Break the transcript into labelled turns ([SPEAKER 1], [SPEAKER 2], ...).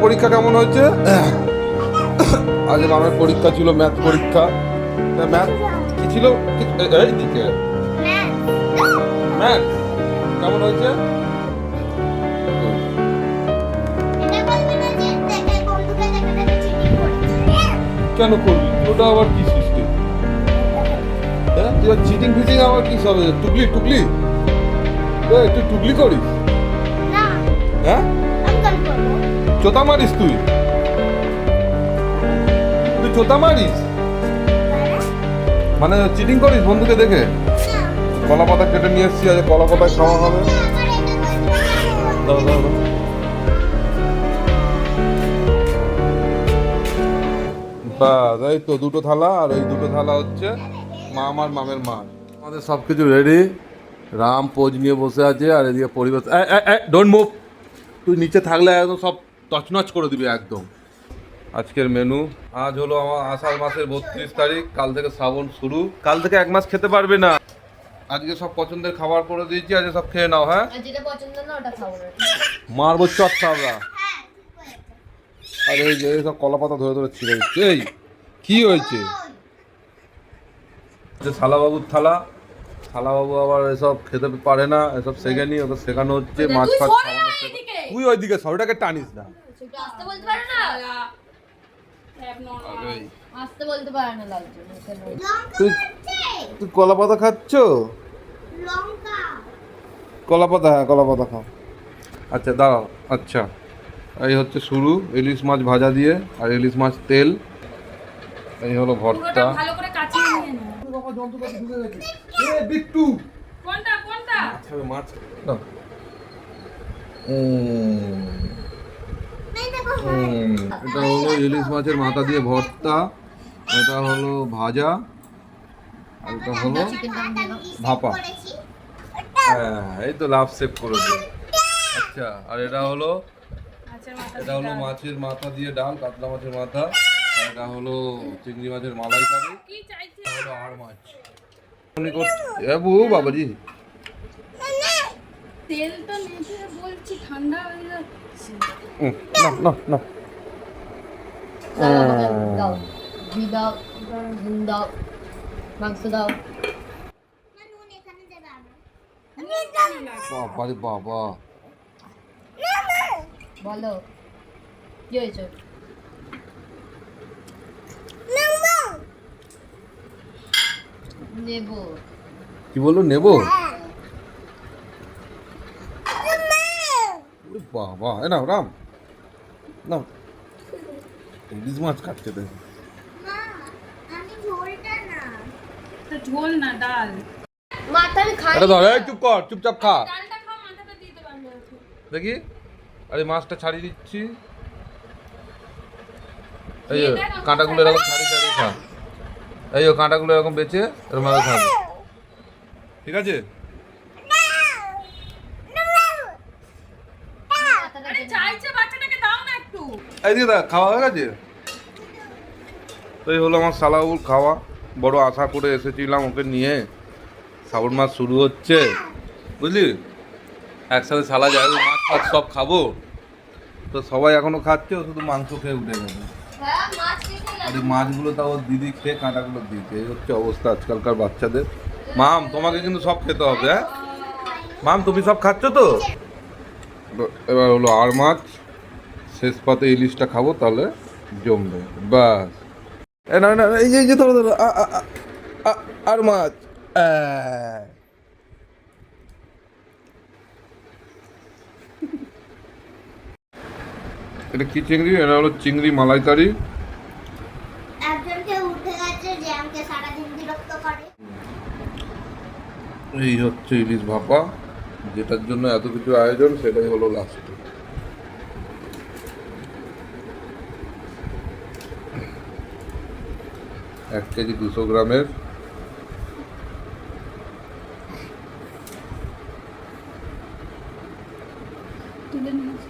[SPEAKER 1] পরীক্ষা কেমন হয়েছে? আজ মামের পরীক্ষা ছিল, ম্যাথ পরীক্ষা। ম্যাথ কি ছিল? এইদিকে ম্যাথ কেমন হয়েছে? কেন করবি ওটা আবার কি সিস্টেম? হ্যাঁ তুই চিটিং ফিটিং আবার কি সব টুকলি টুকলি তুই টুকলি করিস? হ্যাঁ চোতা মারিস তুই চোতা মারিস মানে চিটিং করিস বন্ধুকে দেখে? কলা পাতা কেটে নিয়ে এসছি, আজ কলা পাতায় খাওয়া হবে। দাও দাও দাও। বাস এই তো দুটো থালা, আর এই দুটো থালা হচ্ছে মাম আর মামের মাছ। আমাদের সব কিছু রেডি। রাম পোজ নিয়ে বসে আছে, আর এদিকে পরিবেশ ডোন্ট মুভ। তুই নিচে থাকলে একদম সব তছনছ করে দিবি একদম। আজকের মেনু, আজ হলো আমার আষাঢ় মাসের 32 তারিখ, কাল থেকে শ্রাবণ শুরু। কাল থেকে 1 মাস খেতে পারবে না। আজকে সব পছন্দের খাবার করে দিয়েছি, আজকে সব খেয়ে নাও। হ্যাঁ
[SPEAKER 2] যেটা পছন্দ না ওটা খাবো না।
[SPEAKER 1] মারবো চট খাবরা। আর এই যে সব কলা পাতা ধরে ধরে ছিঁড়ে দিচ্ছে। এই কি হয়েছে? শালাবাবুর থালা। শালাবাবু আবার এসব খেতে পারে না, এসব শেখেনি, ওকে শেখানো হচ্ছে মাছ ফাছ খাওয়ানো। তুই ওইদিকে সবটাকে টানিস না।
[SPEAKER 2] আসতে বলতে পারে না, আসতে বলতে পারে না লালচু।
[SPEAKER 1] তুই কলা পাতা খাচ্ছ? কলা পাতা, হ্যাঁ কলা পাতা খাও। আচ্ছা দাঁড়াও। আচ্ছা এই হচ্ছে শুরু, ইলিশ মাছ ভাজা দিয়ে, আর ইলিশ মাছ তেল। এই হলো ভর্তা।
[SPEAKER 2] ভালো করে কাচিয়ে নিয়ে নে।
[SPEAKER 1] বাবা যন্ত্রপাতি ঢুকে গেছে। এ বিট্টু
[SPEAKER 2] কোনটা কোনটা?
[SPEAKER 1] মাছ নাও। এটা হলো ইলিশ মাছের মাথা দিয়ে ভর্তা, এটা হলো ভাজা, আর এটা হলো ভাপা। হ্যাঁ এই তো লাভ সেভ করে দিই। আচ্ছা আর এটা হলো মাছের মাথা দিয়ে ডাল, কাতলা মাছের মাথা, আর এটা হলো চিংড়ি মাছের মালাইকারি, এটা হলো আর মাছ। বাবাজি
[SPEAKER 2] তেলটা নেতে বলছি ঠান্ডা হয়ে যাচ্ছে।
[SPEAKER 1] না না না
[SPEAKER 2] দাও ঘি দাও, নুন দাও, মাংস দাও।
[SPEAKER 1] বাবা রে বাবা।
[SPEAKER 2] বলো কি হয়েছে? নেবো।
[SPEAKER 1] কি বললো নেবো? বাবা এ নাও রাম নাও। ইলিশ মাছ কাটতে দেয়।
[SPEAKER 2] ঝোল না ডাল। মাথা আমি খাই।
[SPEAKER 1] এটা ধর, এই চুপ কর, চুপচাপ খা।
[SPEAKER 2] ডালটা খাও, মাথাটা দিয়ে দেব আমি।
[SPEAKER 1] দেখি আরে মাছটা ছাড়িয়ে দিচ্ছি। এই যে কাঁটাগুলো এরকম ছাড়িয়ে ছাড়িয়ে খা। এই যে কাঁটাগুলো এরকম বেঁচে এরকম ভাবে খাবে, ঠিক আছে?
[SPEAKER 2] আরে চাইছে বাচ্চাটাকে দাও না একটু।
[SPEAKER 1] এই দিকে দেখ খাওয়া হয়ে গেছে। তো এই হলো আমার শালাবুর খাওয়া। বড় আশা করে এসেছিলাম ওকে নিয়ে। শ্রাবণ মাস শুরু হচ্ছে বুঝলি, একসাথে শালা যাবে, মাছ ফাছ সব খাবো। তো সবাই এখনো খাচ্ছে, ও শুধু মাংস খেয়ে উঠে গেছে। আর এই মাছগুলো তাও ওর দিদি খেয়ে কাঁটাগুলো দিয়েছে। এই হচ্ছে অবস্থা আজকালকার বাচ্চাদের। মাম তোমাকে কিন্তু সব খেতে হবে। হ্যাঁ মাম তুমি সব খাচ্ছ তো? এবার হলো আর মাছ, শেষ পাতে ইলিশটা খাবো, তাহলে জমবে বাস। না না এই যে ধরো ধরো আর মাছ। এটা কি চিংড়ি? এটা হলো চিংড়ি মালাইকারি। এই হচ্ছে ইলিশ ভাপা, যেটার জন্য এত কিছু আয়োজন, সেটাই হলো লাস্টে। 1 কেজি 200 গ্রামের।
[SPEAKER 2] তুলে নিয়েছি।